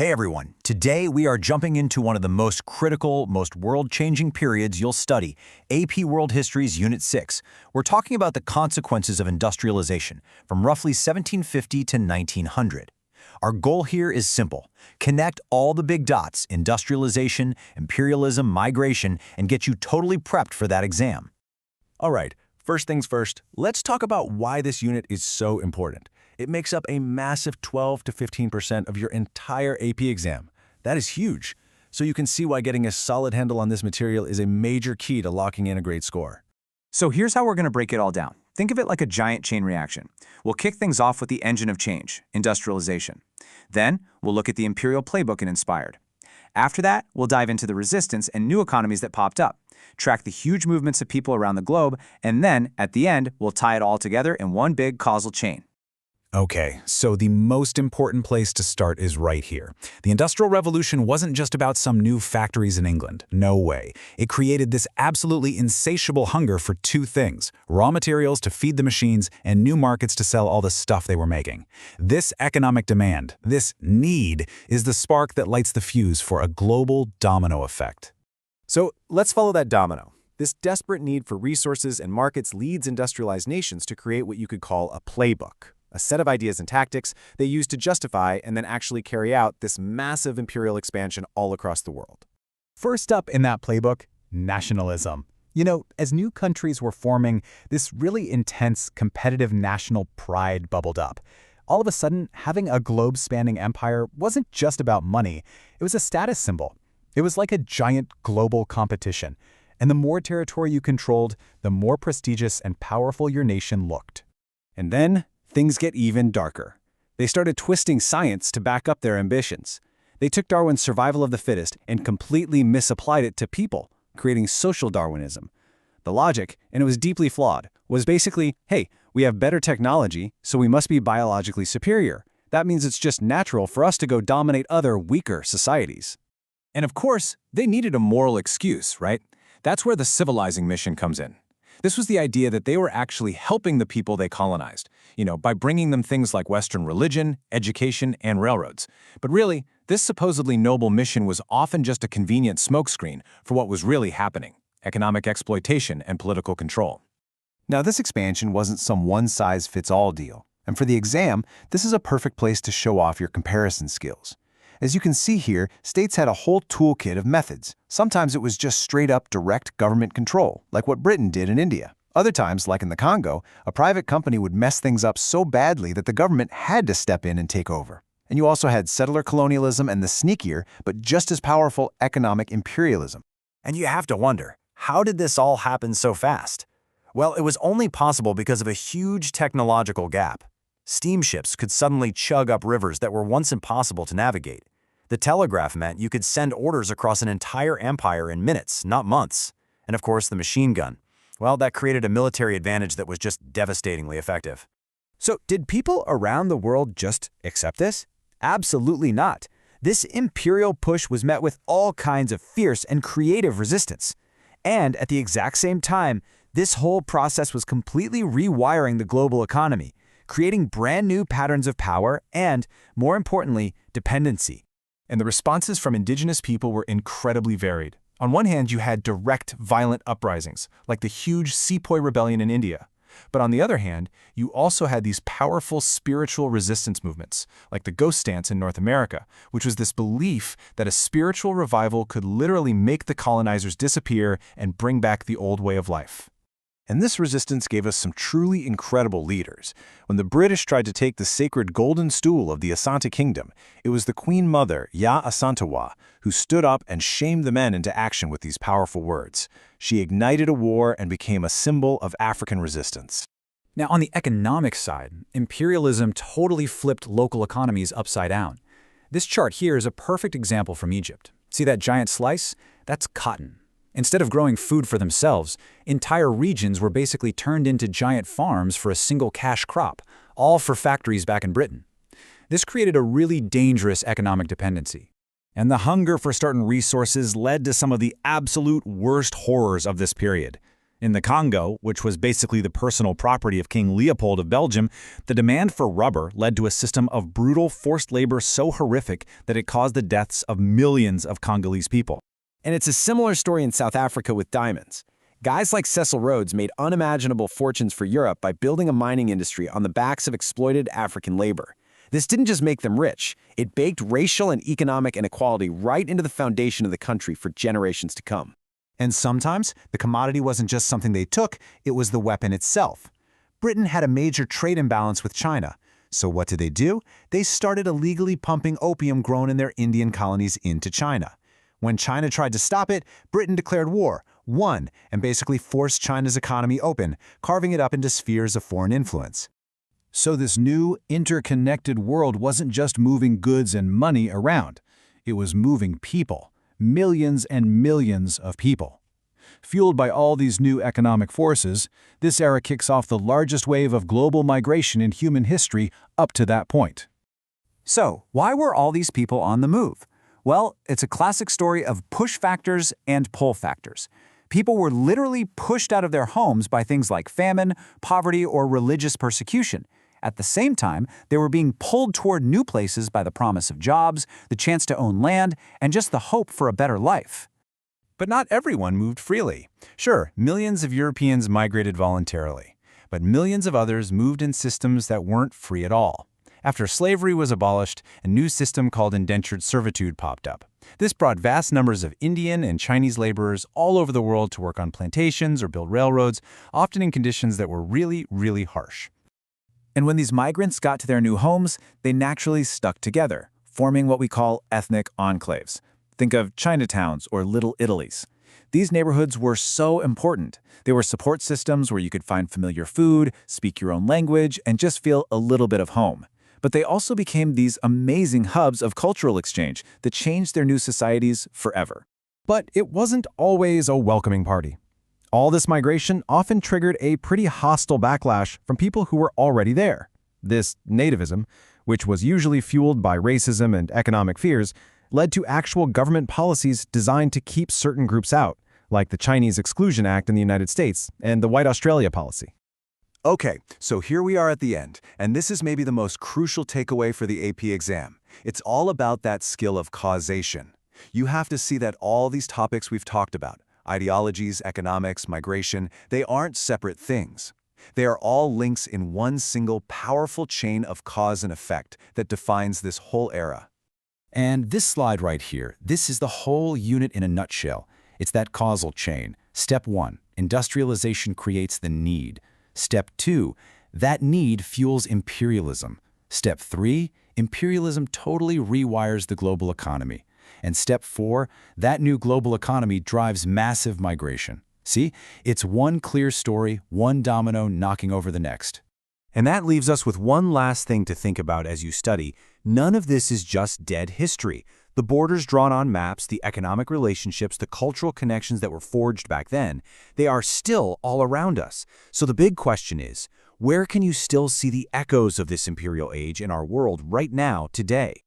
Hey everyone, today we are jumping into one of the most critical, most world-changing periods you'll study, AP World History's Unit 6. We're talking about the consequences of industrialization from roughly 1750 to 1900. Our goal here is simple: connect all the big dots, industrialization, imperialism, migration, and get you totally prepped for that exam. All right, first things first, let's talk about why this unit is so important. It makes up a massive 12 to 15% of your entire AP exam. That is huge. So you can see why getting a solid handle on this material is a major key to locking in a great score. So here's how we're going to break it all down. Think of it like a giant chain reaction. We'll kick things off with the engine of change, industrialization. Then, we'll look at the imperial playbook and inspired. After that, we'll dive into the resistance and new economies that popped up, track the huge movements of people around the globe, and then, at the end, we'll tie it all together in one big causal chain. Okay, so the most important place to start is right here. The Industrial Revolution wasn't just about some new factories in England. No way. It created this absolutely insatiable hunger for two things: raw materials to feed the machines and new markets to sell all the stuff they were making. This economic demand, this need, is the spark that lights the fuse for a global domino effect. So let's follow that domino. This desperate need for resources and markets leads industrialized nations to create what you could call a playbook. A set of ideas and tactics they use to justify and then actually carry out this massive imperial expansion all across the world. First up in that playbook, nationalism. You know, as new countries were forming, this really intense competitive national pride bubbled up. All of a sudden, having a globe-spanning empire wasn't just about money. It was a status symbol. It was like a giant global competition. And the more territory you controlled, the more prestigious and powerful your nation looked. And then things get even darker. They started twisting science to back up their ambitions. They took Darwin's survival of the fittest and completely misapplied it to people, creating social Darwinism. The logic, and it was deeply flawed, was basically, hey, we have better technology, so we must be biologically superior. That means it's just natural for us to go dominate other, weaker societies. And of course, they needed a moral excuse, right? That's where the civilizing mission comes in. This was the idea that they were actually helping the people they colonized, by bringing them things like Western religion, education, and railroads. But really, this supposedly noble mission was often just a convenient smokescreen for what was really happening: economic exploitation and political control. Now, this expansion wasn't some one-size-fits-all deal. And for the exam, this is a perfect place to show off your comparison skills. As you can see here, states had a whole toolkit of methods. Sometimes it was just straight-up direct government control, like what Britain did in India. Other times, like in the Congo, a private company would mess things up so badly that the government had to step in and take over. And you also had settler colonialism and the sneakier, but just as powerful economic imperialism. And you have to wonder, how did this all happen so fast? Well, it was only possible because of a huge technological gap. Steamships could suddenly chug up rivers that were once impossible to navigate. The telegraph meant you could send orders across an entire empire in minutes, not months. And of course, the machine gun. Well, that created a military advantage that was just devastatingly effective. So, did people around the world just accept this? Absolutely not. This imperial push was met with all kinds of fierce and creative resistance. And at the exact same time, this whole process was completely rewiring the global economy, creating brand new patterns of power and, more importantly, dependency. And the responses from indigenous people were incredibly varied. On one hand, you had direct, violent uprisings, like the huge Sepoy Rebellion in India. But on the other hand, you also had these powerful spiritual resistance movements, like the Ghost Dance in North America, which was this belief that a spiritual revival could literally make the colonizers disappear and bring back the old way of life. And this resistance gave us some truly incredible leaders. When the British tried to take the sacred golden stool of the Asante Kingdom, it was the Queen Mother, Ya Asantewa, who stood up and shamed the men into action with these powerful words. She ignited a war and became a symbol of African resistance. Now, on the economic side, imperialism totally flipped local economies upside down. This chart here is a perfect example from Egypt. See that giant slice? That's cotton. Instead of growing food for themselves, entire regions were basically turned into giant farms for a single cash crop, all for factories back in Britain. This created a really dangerous economic dependency. And the hunger for certain resources led to some of the absolute worst horrors of this period. In the Congo, which was basically the personal property of King Leopold of Belgium, the demand for rubber led to a system of brutal forced labor so horrific that it caused the deaths of millions of Congolese people. And it's a similar story in South Africa with diamonds. Guys like Cecil Rhodes made unimaginable fortunes for Europe by building a mining industry on the backs of exploited African labor. This didn't just make them rich, it baked racial and economic inequality right into the foundation of the country for generations to come. And sometimes, the commodity wasn't just something they took, it was the weapon itself. Britain had a major trade imbalance with China. So what did they do? They started illegally pumping opium grown in their Indian colonies into China. When China tried to stop it, Britain declared war, won, and basically forced China's economy open, carving it up into spheres of foreign influence. So this new, interconnected world wasn't just moving goods and money around. It was moving people. Millions and millions of people. Fueled by all these new economic forces, this era kicks off the largest wave of global migration in human history up to that point. So, why were all these people on the move? Well, it's a classic story of push factors and pull factors. People were literally pushed out of their homes by things like famine, poverty, or religious persecution. At the same time, they were being pulled toward new places by the promise of jobs, the chance to own land, and just the hope for a better life. But not everyone moved freely. Sure, millions of Europeans migrated voluntarily, but millions of others moved in systems that weren't free at all. After slavery was abolished, a new system called indentured servitude popped up. This brought vast numbers of Indian and Chinese laborers all over the world to work on plantations or build railroads, often in conditions that were really, really harsh. And when these migrants got to their new homes, they naturally stuck together, forming what we call ethnic enclaves. Think of Chinatowns or Little Italies. These neighborhoods were so important. They were support systems where you could find familiar food, speak your own language, and just feel a little bit of home. But they also became these amazing hubs of cultural exchange that changed their new societies forever. But it wasn't always a welcoming party. All this migration often triggered a pretty hostile backlash from people who were already there. This nativism, which was usually fueled by racism and economic fears, led to actual government policies designed to keep certain groups out, like the Chinese Exclusion Act in the United States and the White Australia policy. Okay, so here we are at the end, and this is maybe the most crucial takeaway for the AP exam. It's all about that skill of causation. You have to see that all these topics we've talked about, ideologies, economics, migration, they aren't separate things. They are all links in one single powerful chain of cause and effect that defines this whole era. And this slide right here, this is the whole unit in a nutshell. It's that causal chain. Step 1, industrialization creates the need. Step 2, that need fuels imperialism. Step 3, imperialism totally rewires the global economy. And step 4, that new global economy drives massive migration. See, it's one clear story, one domino knocking over the next. And that leaves us with one last thing to think about as you study. None of this is just dead history. The borders drawn on maps, the economic relationships, the cultural connections that were forged back then, they are still all around us. So the big question is, where can you still see the echoes of this imperial age in our world right now, today?